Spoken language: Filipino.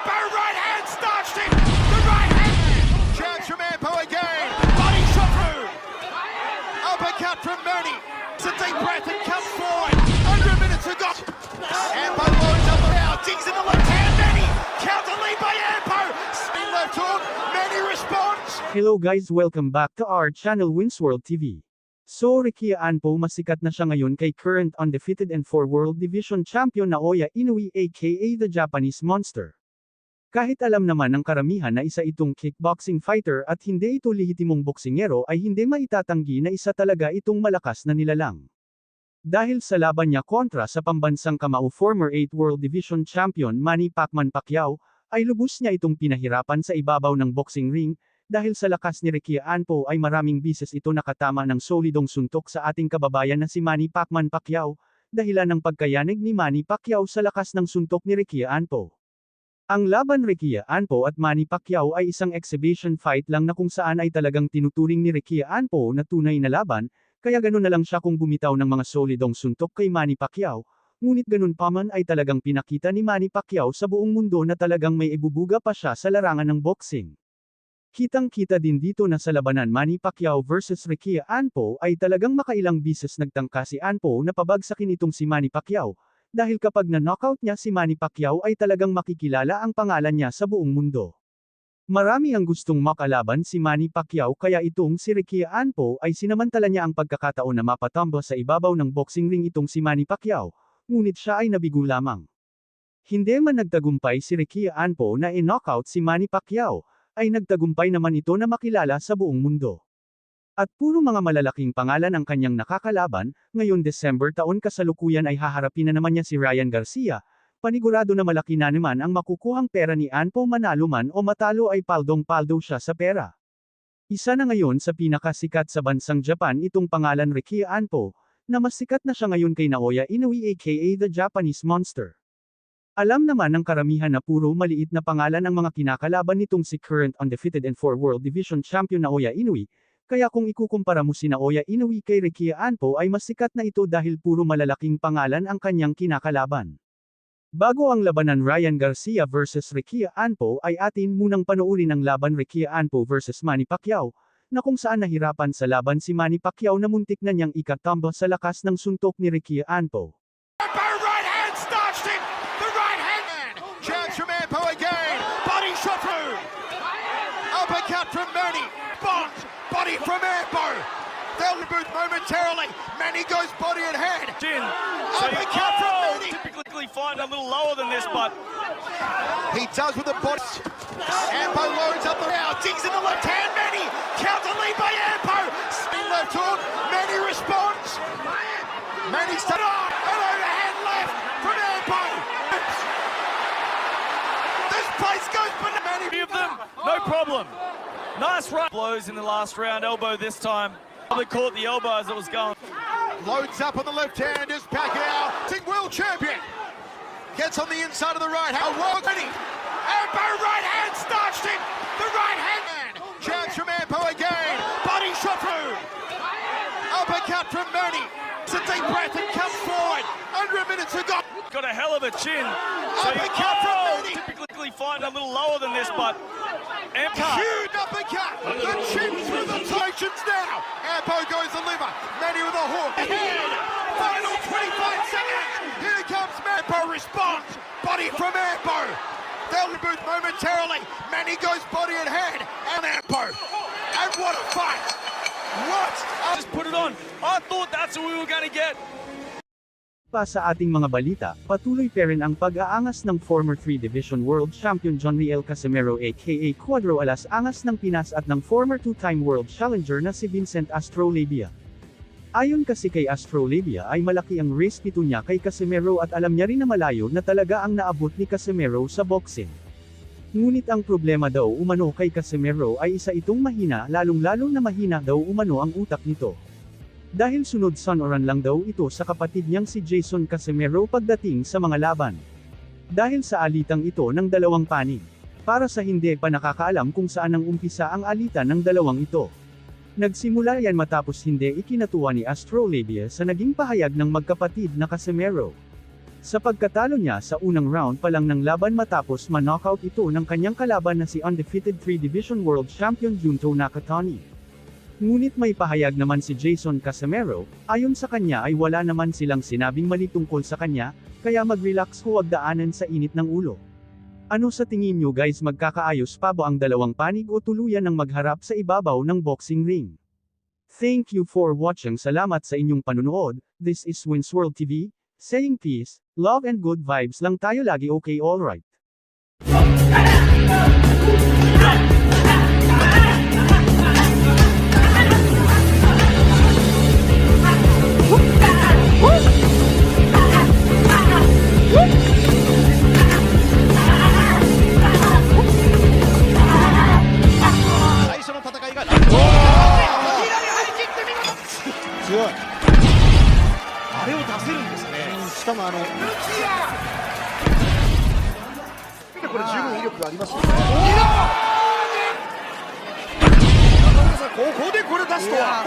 Ampo right hand starched him. The right hand. Chance from Ampo again. Body shot through. Uppercut from Mooney. It's a deep breath and comes forward. Under a minute to go. Ampo loads up now. Digs in the left hand. Mooney. Counter lead by Ampo. Spin left hook. Mooney responds. Hello guys, welcome back to our channel Winsworld TV. So Ricky Anpo masikat na siya ngayon kay current undefeated and 4 World Division Champion Naoya Inoue aka the Japanese Monster. Kahit alam naman ng karamihan na isa itong kickboxing fighter at hindi ito lehitimong boksingero ay hindi maitatanggi na isa talaga itong malakas na nilalang. Dahil sa laban niya kontra sa pambansang kamao former 8 World Division Champion Manny Pacquiao, ay lubos niya itong pinahirapan sa ibabaw ng boxing ring. Dahil sa lakas ni Ricky Anpo ay maraming bises ito nakatama ng solidong suntok sa ating kababayan na si Manny Pacquiao, dahilan ng pagkayanig ni Manny Pacquiao sa lakas ng suntok ni Ricky Anpo. Ang laban Ricky Anpo at Manny Pacquiao ay isang exhibition fight lang na kung saan ay talagang tinuturing ni Ricky Anpo na tunay na laban, kaya ganun na lang siya kung bumitaw ng mga solidong suntok kay Manny Pacquiao, ngunit ganun pa man ay talagang pinakita ni Manny Pacquiao sa buong mundo na talagang may ibubuga pa siya sa larangan ng boxing. Kitang-kita din dito na sa labanan Manny Pacquiao vs Ricky Anpo ay talagang makailang bises nagtangka si Anpo na pabagsakin itong si Manny Pacquiao, dahil kapag na-knockout niya si Manny Pacquiao ay talagang makikilala ang pangalan niya sa buong mundo. Marami ang gustong makalaban si Manny Pacquiao kaya itong si Ricky Anpo ay sinamantala niya ang pagkakataon na mapatumba sa ibabaw ng boxing ring itong si Manny Pacquiao, ngunit siya ay nabigo lamang. Hindi man nagtagumpay si Ricky Anpo na i-knockout si Manny Pacquiao, ay nagtagumpay naman ito na makilala sa buong mundo. At puro mga malalaking pangalan ang kanyang nakakalaban, ngayon December taon kasalukuyan ay haharapin na naman niya si Ryan Garcia, panigurado na malaki na naman ang makukuhang pera ni Anpo manalo man o matalo ay paldong-paldo siya sa pera. Isa na ngayon sa pinakasikat sa bansang Japan itong pangalan Ricky Anpo, na mas sikat na siya ngayon kay Naoya Inoue aka the Japanese Monster. Alam naman ng karamihan na puro maliit na pangalan ang mga kinakalaban nitong si current undefeated and 4 World Division Champion Naoya Inoue, kaya kung ikukumpara mo si Naoya Inoue kay Ricky Anpo ay mas sikat na ito dahil puro malalaking pangalan ang kanyang kinakalaban. Bago ang labanan Ryan Garcia vs Ricky Anpo ay atin munang panoorin ang laban Ricky Anpo vs Manny Pacquiao, na kung saan nahirapan sa laban si Manny Pacquiao na muntik na niyang ikatumba sa lakas ng suntok ni Ricky Anpo. Right hand starched him. The right hand. Chance from Ampo again. Body shot through. Uppercut from Mooney. Body from Ampo. They'll reboot momentarily. Manny goes body and head. Chin. Uppercut from Mooney. Typically find a little lower than this, but He does with the body. Ampo loads up the now. Digs in the left hand. Manny. Counter lead by Ampo. Spin left hook. Manny responds. Manny's done on. An overhand left from Ampo. This place goes for Manny. give them no problem. Nice right blows in the last round. Elbow this time. Probably caught the elbow as it was going. Loads up on the left hand is Pacquiao. Team world champion. Gets on the inside of the right hand. Ready. Ampo right hand starched him. The right hand. Chance from Ampo again. Body shot through. Uppercut from Mooney. It's a deep breath and comes forward. Under a minute to go. Got a hell of a chin. Uppercut from Mooney. Typically find a little lower than this, but Ampo. Huge uppercut. The chin through the totions now. Ampo goes the liver. Manny with a hook. Head. Final 25 seconds. Here comes Ampo responds. Body from Ampo. They'll reboot momentarily. Manny goes body and head. And Ampo. And what a fight. What? Just put it on. I thought that's what we were going to get. Pa sa ating mga balita, patuloy pa rin ang pag-aangas ng former 3 Division World Champion John Riel Casimero aka Cuadro Alas Angas ng Pinas at ng former 2-time World Challenger na si Vincent Astrolabia. Ayon kasi kay Astrolabia ay malaki ang risk nito niya kay Casimero at alam niya rin na malayo na talaga ang naabot ni Casimero sa boxing. Ngunit ang problema daw umano kay Casimero ay isa itong mahina lalong-lalo na mahina daw umano ang utak nito. Dahil sunod sonoran lang daw ito sa kapatid niyang si Jason Casimero pagdating sa mga laban. Dahil sa alitang ito ng dalawang panig. Para sa hindi pa nakakaalam kung saan ang umpisa ang alitan ng dalawang ito. Nagsimula yan matapos hindi ikinatuwa ni Astrolabia sa naging pahayag ng magkapatid na Casimero. Sa pagkatalo niya sa unang round pa lang ng laban matapos ma-knockout ito ng kanyang kalaban na si undefeated 3-division world champion Junto Nakatani. Ngunit may pahayag naman si Jason Casimero, ayon sa kanya ay wala naman silang sinabing mali tungkol sa kanya, kaya mag-relax huwag daanan sa init ng ulo. Ano sa tingin nyo guys, magkakaayos pa ba ang dalawang panig o tuluyan ng magharap sa ibabaw ng boxing ring? Thank you for watching. Salamat sa inyong panunood. This is Winsworld TV, saying peace, love and good vibes lang tayo lagi. Okay, alright.しかもこれ十分威力がありますよね。中村さん、ここでこれ出すとは。